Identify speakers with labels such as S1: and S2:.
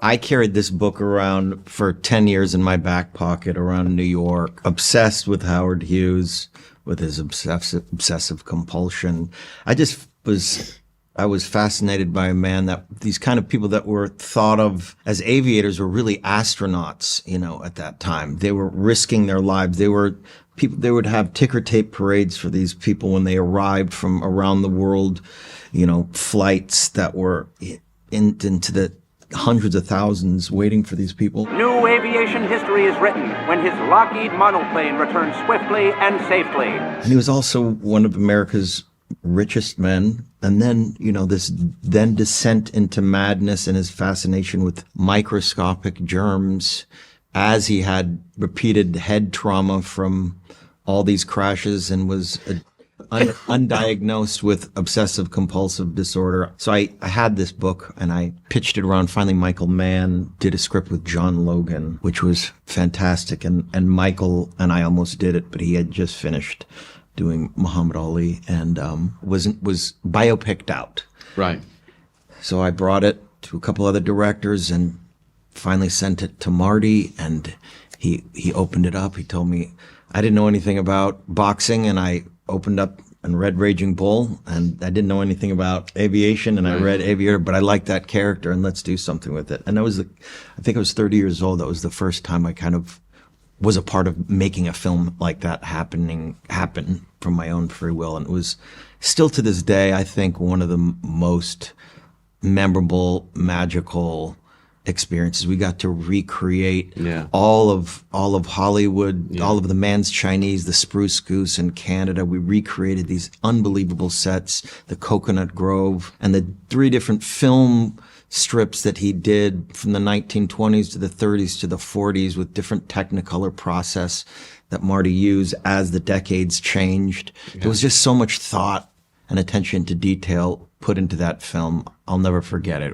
S1: I carried this book around for 10 years in my back pocket around New York, obsessed with Howard Hughes, with his obsessive compulsion. I was fascinated by a man that these kind of people that were thought of as aviators were really astronauts, at that time. They were risking their lives. They would have ticker tape parades for these people when they arrived from around the world, flights that were into the hundreds of thousands waiting for these people.
S2: New aviation history is written when his Lockheed monoplane returns swiftly and safely.
S1: And he was also one of America's richest men. And then, this then descent into madness and his fascination with microscopic germs as he had repeated head trauma from all these crashes and was undiagnosed with obsessive compulsive disorder. So I had this book and I pitched it around. Finally, Michael Mann did a script with John Logan, which was fantastic. And Michael and I almost did it, but he had just finished doing Muhammad Ali and was biopicked out.
S3: Right.
S1: So I brought it to a couple other directors and finally sent it to Marty, and he opened it up. He told me I didn't know anything about boxing, and I opened up and read Raging Bull, and I didn't know anything about aviation, and I read Aviator, but I liked that character, and let's do something with it. And I think I was 30 years old. That was the first time I kind of was a part of making a film like that happen from my own free will. And it was still to this day, I think, one of the most memorable, magical experiences. We got to recreate all of Hollywood, all of the Man's Chinese, the Spruce Goose in Canada. We recreated these unbelievable sets, the Coconut Grove, and the 3 different film strips that he did from the 1920s to the 30s to the 40s with different Technicolor process that Marty used as the decades changed. There was just so much thought and attention to detail put into that film. I'll never forget it.